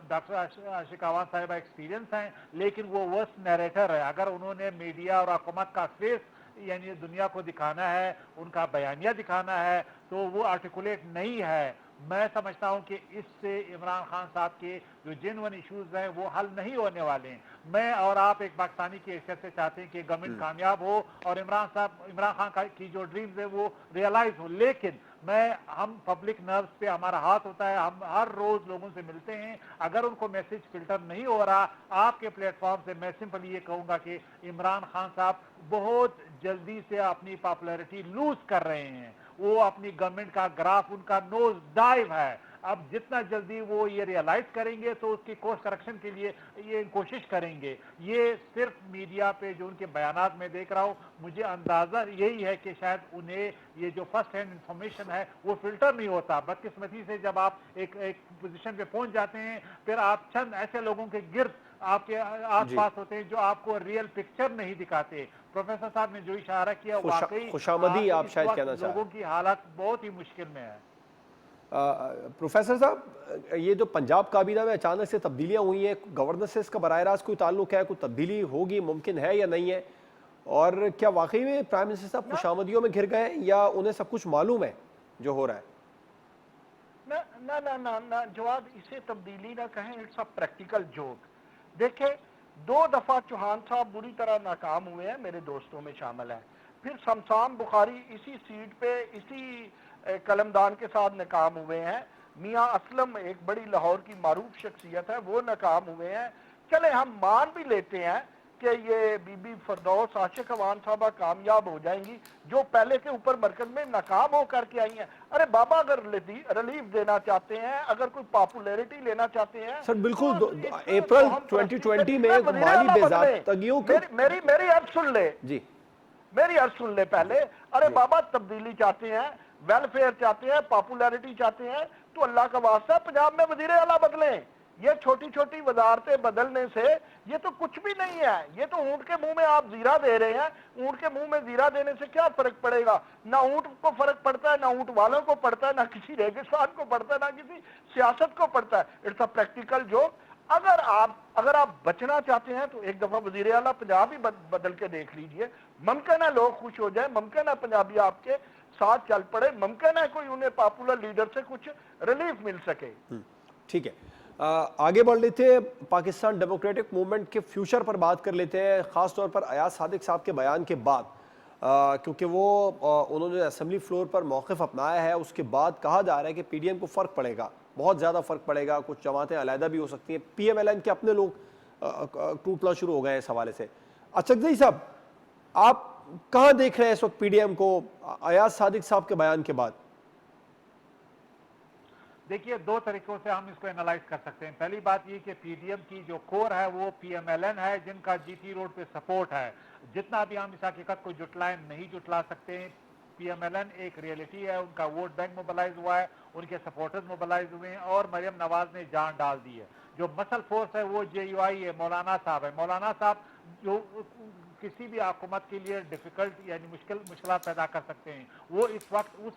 ڈاکٹر عاشق اعوان صاحبہ ایکسپیرینس ہیں لیکن وہ ورسٹ نیریٹر ہے۔ اگر انہوں نے میڈیا اور حکومت کا فیس یعنی دنیا کو دکھانا ہے، ان کا بیانیہ دکھانا ہے، تو وہ آرٹیکولیٹ نہیں ہے۔ میں سمجھتا ہوں کہ اس سے عمران خان صاحب کے جو جینوئن ایشوز ہیں وہ حل نہیں ہونے والے ہیں۔ میں اور آپ ایک پاکستانی کی حیثیت سے چاہتے ہیں کہ گورنمنٹ کامیاب ہو اور عمران خان کی جو ڈریمز ہیں وہ ریئلائز ہو، لیکن ہم پبلک نروس پہ ہمارا ہاتھ ہوتا ہے، ہم ہر روز لوگوں سے ملتے ہیں۔ اگر ان کو میسج فلٹر نہیں ہو رہا، آپ کے پلیٹ فارم سے میں سمپلی یہ کہوں گا کہ عمران خان صاحب بہت جلدی سے اپنی پاپولیرٹی لوز کر رہے ہیں۔ وہ اپنی گورنمنٹ کا گراف ان کا نوز ڈائیو ہے۔ اب جتنا جلدی وہ یہ ریئلائز کریں گے تو اس کی کورس کریکشن کے لیے یہ کوشش کریں گے۔ یہ صرف میڈیا پہ جو ان کے بیانات میں دیکھ رہا ہوں، مجھے اندازہ یہی ہے کہ شاید انہیں یہ جو فرسٹ ہینڈ انفارمیشن ہے وہ فلٹر نہیں ہوتا۔ بدقسمتی سے جب آپ ایک پوزیشن پہ پہنچ جاتے ہیں، پھر آپ چند ایسے لوگوں کے گرد آپ کے آس پاس ہوتے ہیں جو آپ کو ریئل پکچر نہیں دکھاتے۔ پروفیسر صاحب نے جو اشارہ کیا، واقعی خوشامدی آپ اس شاید وقت کہنا چاہ رہے لوگوں کی حالت بہت ہی مشکل میں ہے۔ پروفیسر صاحب، یہ جو پنجاب کابینہ میں اچانک سے تبدیلیاں ہوئی ہیں، گورننس سے اس کا براہ راست کوئی تعلق ہے؟ کوئی تبدیلی ہوگی، ممکن ہے یا نہیں ہے؟ اور کیا واقعی میں پرائم منسٹر صاحب خوشامدیوں میں گھر گئے یا انہیں سب کچھ معلوم ہے جو ہو رہا ہے؟ نہ جواب، اسے تبدیلی نہ کہیں، اٹس اے پریکٹیکل جوک۔ دیکھیں، 2 دفعہ چوہان صاحب بری طرح ناکام ہوئے ہیں، میرے دوستوں میں شامل ہیں۔ پھر شمشان بخاری اسی سیٹ پہ اسی قلمدان کے ساتھ ناکام ہوئے ہیں۔ میاں اسلم ایک بڑی لاہور کی معروف شخصیت ہے، وہ ناکام ہوئے ہیں۔ چلے ہم مان بھی لیتے ہیں کہ یہ بی بی فردوس عاشق اعوان صاحبہ کامیاب ہو جائیں گی، جو پہلے کے اوپر مرکز میں ناکام ہو کر کے آئی ہیں۔ ارے بابا، اگر ریلیف دینا چاہتے ہیں، اگر کوئی پاپولیرٹی لینا چاہتے ہیں سر بالکل، تو اپریل 2020 میں ایک مالی بے ضابطگیوں کا میری عرض سن لے، جی میری عرض سن لے پہلے۔ ارے بابا، تبدیلی چاہتے ہیں، ویلفیئر چاہتے ہیں، پاپولیرٹی چاہتے ہیں، تو اللہ کا واسطہ پنجاب میں وزیر اعلیٰ بدلیں۔ یہ چھوٹی چھوٹی وزارتیں بدلنے سے یہ تو کچھ بھی نہیں ہے۔ یہ تو اونٹ کے منہ میں آپ زیرہ دے رہے ہیں۔ اونٹ کے منہ میں زیرہ دینے سے کیا فرق پڑے گا؟ نہ اونٹ کو فرق پڑتا ہے، نہ اونٹ والوں کو پڑتا ہے، نہ کسی ریگستان کو پڑتا ہے، نہ کسی سیاست کو پڑتا ہے۔ It's a practical joke. اگر آپ بچنا چاہتے ہیں تو ایک دفعہ وزیر اعلیٰ پنجاب ہی بدل کے دیکھ لیجئے۔ ممکن ہے لوگ خوش ہو جائیں، ممکن ہے پنجابی آپ کے ساتھ چل پڑے، ممکن ہے کوئی انہیں پاپولر لیڈر سے کچھ ریلیف مل سکے۔ ٹھیک ہے आगे बढ़ लेते हैं, पाकिस्तान डेमोक्रेटिक मूवमेंट के फ्यूचर पर बात कर लेते हैं, ख़ास तौर पर अयाज सादिक साहब के बयान के बाद, क्योंकि वो उन्होंने असेंबली फ्लोर पर मौक़िफ़ अपनाया है, उसके बाद कहा जा रहा है कि पीडीएम को फ़र्क पड़ेगा, बहुत ज़्यादा फ़र्क पड़ेगा, कुछ जमातें अलहदा भी हो सकती हैं, पीएमएलएन के अपने लोग टूटना शुरू हो गए हैं इस हवाले से। अचकज़ई साहब, आप कहाँ देख रहे हैं इस वक्त पीडीएम को अयाज सादिक साहब के बयान के बाद? देखिए, दो तरीकों से हम इसको एनालाइज कर सकते हैं। पहली बात ये कि पीडीएम की जो कोर है वो पीएमएलएन है, जिनका जीटी रोड पे सपोर्ट है। जितना भी हम इस हकीकत को जुटलाएं, नहीं जुटला सकते हैं। पीएमएलएन एक रियलिटी है, उनका वोट बैंक मोबिलाइज हुआ है, उनके सपोर्टर्स मोबिलाइज हुए हैं और मरियम नवाज ने जान डाल दी है। जो मसल फोर्स है वो जेयूआई है, मौलाना साहब है। मौलाना साहब जो किसी भी हुकूमत के लिए डिफिकल्ट यानी मुश्किल पैदा कर सकते हैं, वो इस वक्त उस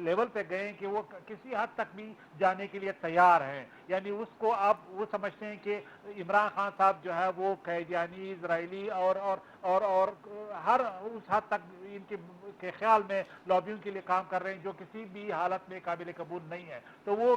लेवल पे गए हैं कि वो किसी हद तक भी जाने के लिए तैयार हैं। यानी उसको आप वो समझते हैं कि इमरान खान साहब जो है वो कैदियानी इजरायली और हर उस हद तक इनके के ख्याल में लॉबिंग के लिए काम कर रहे हैं, जो किसी भी हालत में काबिल कबूल नहीं है। तो वो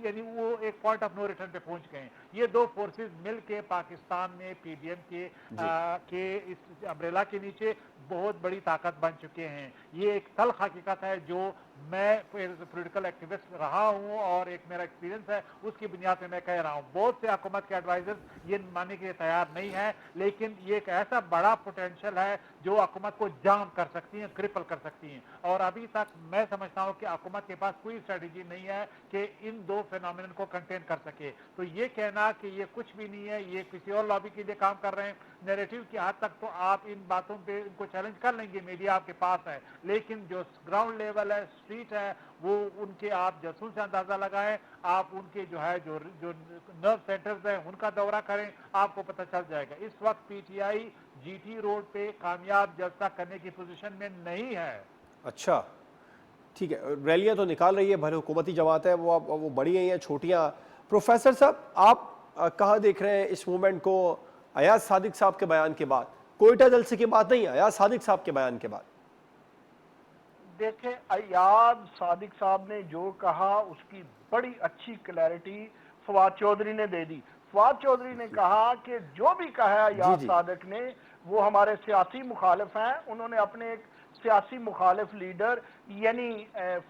यानी वो एक पॉइंट ऑफ नो रिटर्न पे पहुंच गए हैं। ये दो फोर्सेस मिल के पाकिस्तान में पीडीएम के इस अम्ब्रेला के नीचे बहुत बड़ी ताकत बन चुके हैं। ये एक तल्ख हकीकत है जो मैं पॉलिटिकल एक्टिविस्ट रहा हूं और एक मेरा एक्सपीरियंस है, उसकी बुनियाद पे मैं कह रहा हूं। बहुत से हुकूमत के एडवाइजर्स ये मानने के लिए तैयार नहीं है, लेकिन ये एक ऐसा बड़ा पोटेंशियल है जो हुकूमत को जाम कर सकती है, क्रिपल कर सकती है। और अभी तक मैं समझता हूं कि हुकूमत के पास कोई स्ट्रेटेजी नहीं है कि इन दो फिनोमिनन को कंटेन कर सके। तो ये कहना कि ये कुछ भी नहीं है, ये किसी और लॉबी के लिए काम कर रहे हैं, नैरेटिव की हद तक तो आप इन बातों पे इनको चैलेंज कर लेंगे, मीडिया आपके पास है। लेकिन जो ग्राउंड लेवल है, स्ट्रीट है, वो उनके आप जसून से अंदाजा लगाएं, आप उनके जो है जो नर्व सेंटर्स हैं उनका दौरा करें, आपको पता चल जाएगा। इस वक्त पीटीआई जीटी रोड पे कामयाब जलसा करने की पोजीशन में नहीं है। अच्छा, ठीक है, रैलियां तो निकाल रही है, भले हुकूमती जमात है, वो बड़ी हैं या छोटियां। प्रोफेसर साहब, आप कहाँ देख रहे हैं इस मूवमेंट को अयाज सादिक साहब के बयान के बाद? कोयटा जलसे की बात नहीं, अयाज सादिक साहब के बयान के बाद। देखें, अयाज सादिक साहब ने जो कहा उसकी बड़ी अच्छी क्लैरिटी फवाद चौधरी ने दे दी। फवाद चौधरी ने कहा कि जो भी कहा अयाज सादिक ने वो हमारे सियासी मुखालिफ हैं। उन्होंने अपने एक सियासी मुखालिफ लीडर यानी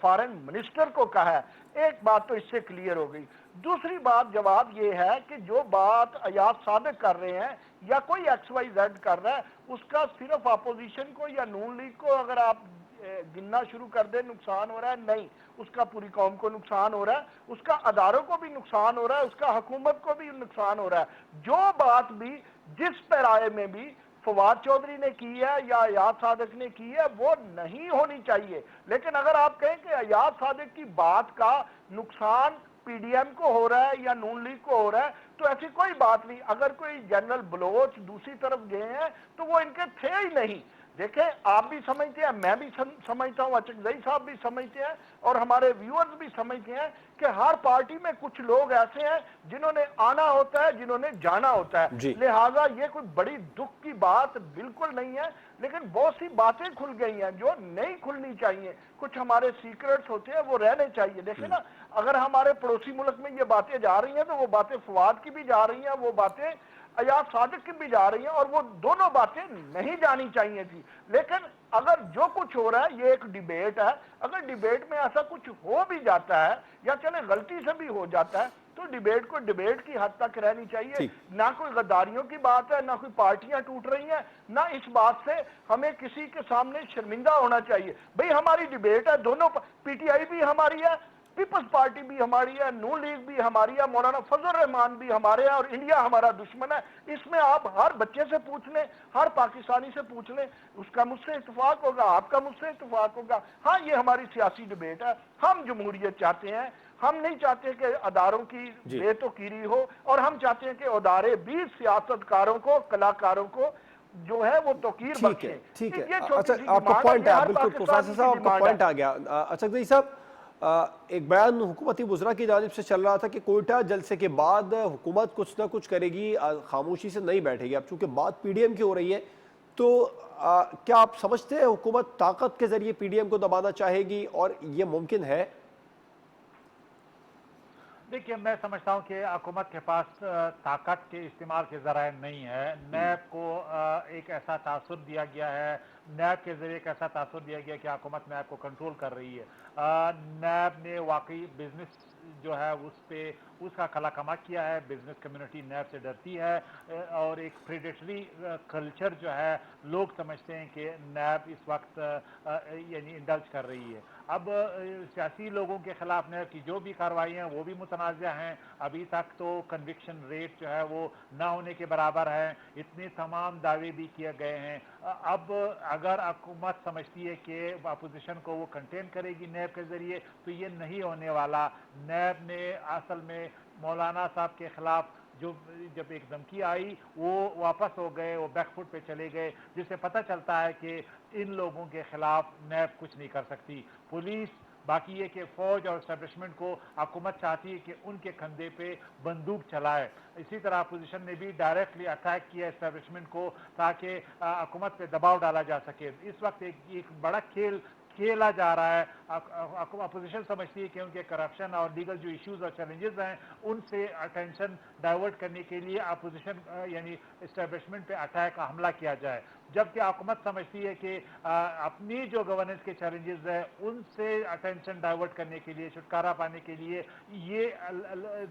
फॉरेन मिनिस्टर को कहा है। एक बात तो इससे क्लियर हो गई। दूसरी बात जवाब ये है कि जो बात अयाज सादिक कर रहे हैं या कोई XYZ कर रहा है, उसका सिर्फ अपोजिशन को या नून लीग को अगर आप गिनना शुरू कर दे नुकसान हो रहा है, नहीं, उसका पूरी कौम को नुकसान हो रहा है, उसका अदारों को भी नुकसान हो रहा है, उसका हुकूमत को भी नुकसान हो रहा है। जो बात भी जिस पैराए में भी फवाद चौधरी ने की है या अयाज सादिक ने की है वो नहीं होनी चाहिए। लेकिन अगर आप कहें कि अयाज सादिक की बात का नुकसान पीडीएम को हो रहा है या नून लीग को हो रहा है, तो ऐसी कोई बात नहीं। अगर कोई जनरल बलोच दूसरी तरफ गए हैं तो वो इनके थे ही नहीं। देखें, आप भी समझते हैं, मैं भी समझता हूँ, अचकज़ई साहब भी समझते हैं और हमारे व्यूअर्स भी समझते हैं कि हर पार्टी में कुछ लोग ऐसे हैं जिन्होंने आना होता है, जिन्होंने जाना होता है। लिहाजा ये कोई बड़ी दुख की बात बिल्कुल नहीं है, लेकिन बहुत सी बातें खुल गई हैं जो नहीं खुलनी चाहिए। कुछ हमारे सीक्रेट्स होते हैं वो रहने चाहिए। देखें ना, अगर हमारे पड़ोसी मुल्क में ये बातें जा रही हैं तो वो बातें फवाद की भी जा रही हैं, वो बातें अयाज सादिक की भी जा रही हैं, और वो दोनों बातें नहीं जानी चाहिए थी। लेकिन अगर जो कुछ हो रहा है ये एक डिबेट है, अगर डिबेट में ऐसा कुछ हो भी जाता है या चले गलती से भी हो जाता है तो डिबेट को डिबेट की हद तक रहनी चाहिए। ना कोई गद्दारियों की बात है, ना कोई पार्टियां टूट रही हैं, ना इस बात से हमें किसी के सामने शर्मिंदा होना चाहिए। भाई हमारी डिबेट है, दोनों पीटीआई भी हमारी है, पीपल्स पार्टी भी हमारी है, नून लीग भी हमारी है, मौलाना फजल रहमान भी हमारे हैं और इंडिया हमारा दुश्मन है। इसमें आप हर बच्चे से पूछ लें, हर पाकिस्तानी से पूछ लें, उसका मुझसे इत्तेफाक होगा, आपका मुझसे इत्तेफाक होगा। हाँ, ये हमारी सियासी डिबेट है। हम जमहूरियत चाहते हैं, हम नहीं चाहते कि अदारों की बेतौकीरी हो, और हम चाहते हैं कि अदारे भी सियासतकारों को, कलाकारों को जो है वो तौकीर बख्शें। ठीक है, अच्छा, आपका पॉइंट है, बिल्कुल प्रोफेसर साहब आपका पॉइंट आ गया। अचकज़ई साहब, एक बयान हुकूमती वज़रा की जानिब से चल रहा था कि कोयटा जलसे के बाद हुकूमत कुछ ना कुछ करेगी, खामोशी से नहीं बैठेगी। अब चूंकि बात पीडीएम की हो रही है तो क्या आप समझते हैं हुकूमत ताकत के जरिए पीडीएम को दबाना चाहेगी और ये मुमकिन है? देखिए, मैं समझता हूँ कि हुकूमत के पास ताकत के इस्तेमाल के ज़राए नहीं है। नैब को एक ऐसा तासुर दिया गया है, नैब के ज़रिए एक ऐसा तासुर दिया गया कि हुकूमत नैब को कंट्रोल कर रही है। नैब ने वाकई बिजनेस जो है उस पे उसका कलाकमा किया है। बिजनेस कम्युनिटी नैब से डरती है और एक प्रेडेटरी कल्चर जो है लोग समझते हैं कि नैब इस वक्त यानी इंडल्ज कर रही है। अब सियासी लोगों के खिलाफ नैब की जो भी कार्रवाई हैं वो भी मुतनाज़ा हैं। अभी तक तो कन्विक्शन रेट जो है वो ना होने के बराबर है। इतने तमाम दावे भी किए गए हैं। अब अगर हुकूमत समझती है कि अपोजिशन को वो कंटेन करेगी नैब के ज़रिए, तो ये नहीं होने वाला। नैब ने असल में मौलाना साहब के खिलाफ जो जब एक धमकी आई वो वापस हो गए, वो बैकफुट पे चले गए, जिससे पता चलता है कि इन लोगों के खिलाफ नैब कुछ नहीं कर सकती। पुलिस बाकी ये कि फौज और एस्टेब्लिशमेंट को हुकूमत चाहती है कि उनके कंधे पे बंदूक चलाए। इसी तरह अपोजिशन ने भी डायरेक्टली अटैक किया एस्टेब्लिशमेंट को ताकि हुकूमत पे दबाव डाला जा सके। इस वक्त एक बड़ा खेल खेला जा रहा है। अपोजिशन समझती है कि उनके करप्शन और लीगल जो इश्यूज और चैलेंजेस हैं उनसे अटेंशन डाइवर्ट करने के लिए अपोजिशन यानी एस्टेब्लिशमेंट पे अटैक हमला किया जाए, जबकि हुकूमत समझती है कि अपनी जो गवर्नेंस के चैलेंजेस हैं उनसे अटेंशन डाइवर्ट करने के लिए, छुटकारा पाने के लिए ये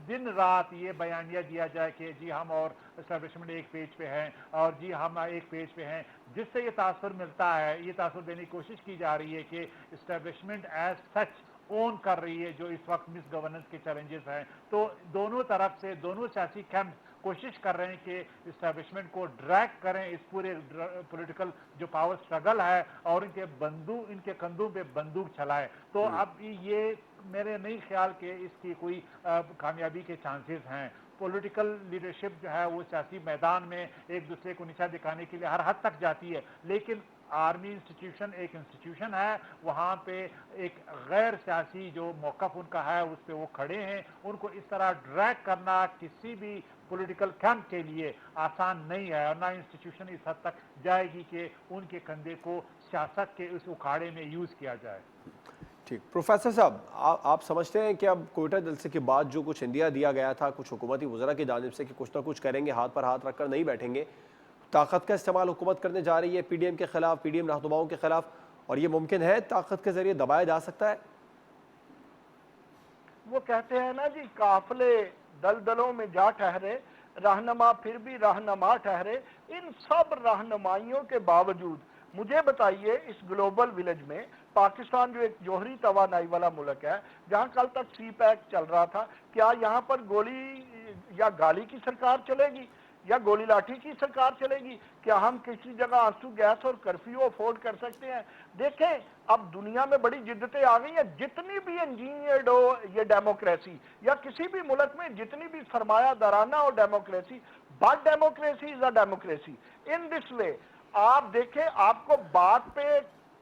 दिन रात ये बयानिया दिया जाए कि जी हम और एस्टेब्लिशमेंट एक पेज पे हैं और जी हम एक पेज पे हैं, जिससे ये तासुर मिलता है, ये तासुर देने की कोशिश की जा रही है कि एस्टेब्लिशमेंट एज सच ओन कर रही है जो इस वक्त मिस गवर्नेंस के चैलेंजेस हैं। तो दोनों तरफ से दोनों सियासी कैंप कोशिश कर रहे हैं कि इस्टेब्लिशमेंट को ड्रैग करें इस पूरे पॉलिटिकल जो पावर स्ट्रगल है और इनके कंधों पे बंदूक चलाएं। तो अब ये मेरे नहीं ख्याल कि इसकी कोई कामयाबी के चांसेस हैं। पॉलिटिकल लीडरशिप जो है वो सियासी मैदान में एक दूसरे को नीचा दिखाने के लिए हर हद तक जाती है, लेकिन आर्मी इंस्टीट्यूशन एक इंस्टीट्यूशन है, वहाँ पे एक गैर सियासी जो मौक़िफ़ उनका है उस पर वो खड़े हैं। उनको इस तरह ड्रैग करना किसी भी पॉलिटिकल कैंप के लिए आसान नहीं है और ना इंस्टीट्यूशन इस हद तक जाएगी कि उनके कंधे को सियासत के उस उखाड़े में यूज़ किया जाए। ठीक, प्रोफेसर साहब, आप समझते हैं कि अब कोयटा जलसे के बाद जो कुछ इंदिया दिया गया था कुछ हुकूमती वज़रा की जानिब से कि कुछ ना कुछ करेंगे, हाथ पर हाथ रखकर नहीं बैठेंगे, ताकत का इस्तेमाल हुकूमत करने जा रही है पीडीएम के खिलाफ, पीडीएम रहनुमाओं के खिलाफ, और ये मुमकिन है ताकत के जरिए दबाया जा सकता है? वो कहते हैं ना जी, काफिले दलदलों में जा ठहरे, रहनुमा फिर भी रहनुमा ठहरे। इन सब रहनुमाइयों के बावजूद मुझे बताइए, इस ग्लोबल विलेज में पाकिस्तान जो एक जोहरी तवानाई वाला मुल्क है, जहां कल तक सी पैक चल रहा था, क्या यहां पर गोली या गाली की सरकार चलेगी या गोली लाठी की सरकार चलेगी? क्या हम किसी जगह आंसू गैस और कर्फ्यू अफोर्ड कर सकते हैं? देखें, अब दुनिया में बड़ी जिद्दतें आ गई हैं। जितनी भी इंजीनियर्ड हो ये डेमोक्रेसी या किसी भी मुल्क में जितनी भी सरमायादाराना हो democracy, but democracy is a democracy in this way. आप देखें, आपको बात पे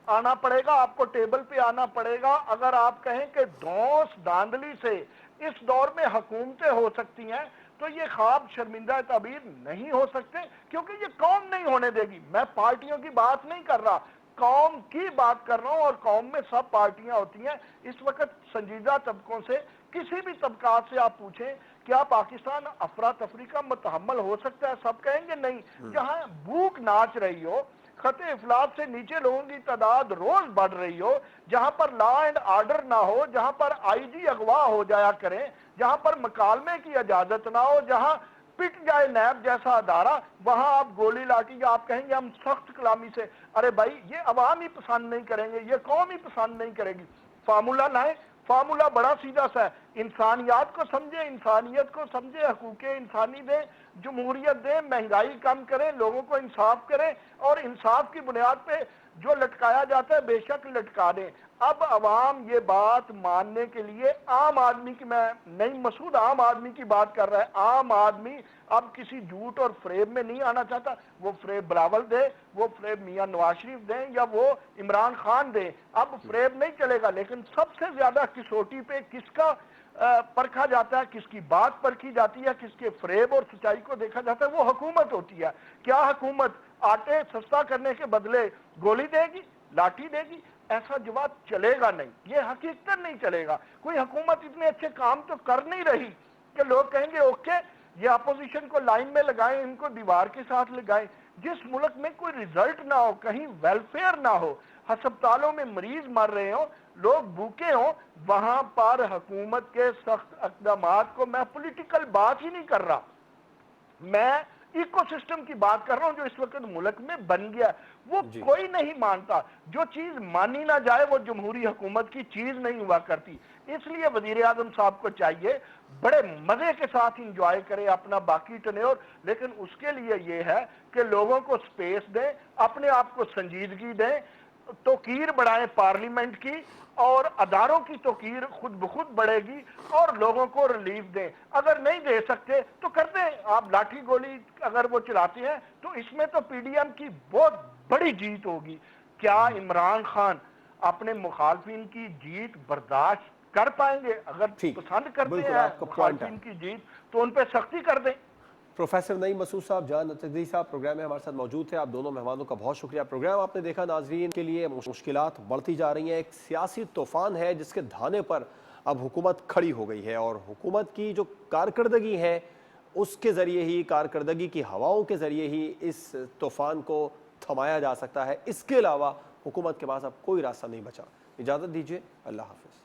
आना पड़ेगा, आपको टेबल पे आना पड़ेगा। अगर आप कहें कि धौंस धांधली से इस दौर में हुकूमतें हो सकती हैं, तो ये ख्वाब शर्मिंदा ताबीर नहीं हो सकते, क्योंकि ये कौम नहीं होने देगी। मैं पार्टियों की बात नहीं कर रहा, कौम की बात कर रहा हूं, और कौम में सब पार्टियां होती हैं। इस वक्त संजीदा तबकों से, किसी भी तबकात से आप पूछें, क्या पाकिस्तान अफरा तफरी का मुतहम्मल हो सकता है? सब कहेंगे नहीं। जहां भूख नाच रही हो, खते इफलास से नीचे लोगों की तादाद रोज बढ़ रही हो, जहां पर लॉ एंड ऑर्डर ना हो, जहां पर आईजी अगवा हो जाया करें, जहां पर मकालमे की इजाजत ना हो, जहां पिट जाए नैब जैसा अदारा, वहां आप गोली लाठी या आप कहेंगे हम सख्त कलामी से। अरे भाई, ये अवाम ही पसंद नहीं करेंगे, ये कौम ही पसंद नहीं करेगी। फार्मूला लाए, फार्मूला बड़ा सीधा सा है। इंसानियत को समझे, इंसानियत को समझे, हकूक इंसानी दें, जमहूरियत दें, महंगाई कम करें, लोगों को इंसाफ करें, और इंसाफ की बुनियाद पे जो लटकाया जाता है बेशक लटका दें। अब अवाम ये बात मानने के लिए, आम आदमी की, मैं नहीं मसूद आम आदमी की बात कर रहा है, आम आदमी अब किसी झूठ और फ्रेब में नहीं आना चाहता। वो फ्रेब बिलावल दे, वो फ्रेब मियां नवाज शरीफ दें, या वो इमरान खान दे, अब फ्रेब नहीं चलेगा। लेकिन सबसे ज्यादा किसोटी पे किसका परखा जाता है, किसकी बात परखी जाती है, किसके फ्रेब और सच्चाई को देखा जाता है, वो हुकूमत होती है। क्या हुकूमत आटे सस्ता करने के बदले गोली देगी, लाठी देगी? ایسا جواب چلے گا نہیں, یہ حقیقت نہیں چلے گا. کوئی حکومت اتنے اچھے کام تو کر نہیں رہی کہ لوگ کہیں گے اوکے یہ اپوزیشن کو لائن میں لگائیں, ان کو دیوار کے ساتھ لگائیں. جس ملک میں کوئی رزلٹ نہ ہو, کہیں ویلفیئر نہ ہو, ہسپتالوں میں مریض مر رہے ہوں, لوگ بھوکے ہوں, وہاں پر حکومت کے سخت اقدامات کو, میں پولیٹیکل بات ہی نہیں کر رہا, میں ایکو سسٹم کی بات کر رہا ہوں جو اس وقت ملک میں بن گیا, وہ کوئی نہیں مانتا. جو چیز مانی نہ جائے وہ جمہوری حکومت کی چیز نہیں ہوا کرتی. اس لیے وزیر اعظم صاحب کو چاہیے بڑے مزے کے ساتھ انجوائے کرے اپنا باقی ٹنیور, لیکن اس کے لیے یہ ہے کہ لوگوں کو سپیس دیں, اپنے آپ کو سنجیدگی دیں, توقیر بڑھائیں پارلیمنٹ کی, اور اداروں کی توقیر خود بخود بڑھے گی, اور لوگوں کو ریلیف دیں. اگر نہیں دے سکتے تو کر دیں, آپ لاٹھی گولی اگر وہ چلاتے ہیں تو اس میں تو پی ڈی ایم کی بہت بڑی جیت ہوگی. کیا عمران خان اپنے مخالفین کی جیت برداشت کر پائیں گے؟ اگر ٹھیک, پسند کرتے بالکل ہیں آپ کا پوائنٹ ہے. مخالفین کی جیت تو ان پہ سختی کر دیں. پروفیسر نعیم مسعود صاحب, جان نقوی صاحب پروگرام میں ہمارے ساتھ موجود تھے. آپ دونوں مہمانوں کا بہت شکریہ. پروگرام آپ نے دیکھا, ناظرین کے لیے مشکلات بڑھتی جا رہی ہیں, ایک سیاسی طوفان ہے جس کے دھانے پر اب حکومت کھڑی ہو گئی ہے, اور حکومت کی جو کارکردگی ہے اس کے ذریعے ہی, کارکردگی کی ہواؤں کے ذریعے ہی اس طوفان کو تھمایا جا سکتا ہے. اس کے علاوہ حکومت کے پاس اب کوئی راستہ نہیں بچا. اجازت دیجیے, اللہ حافظ.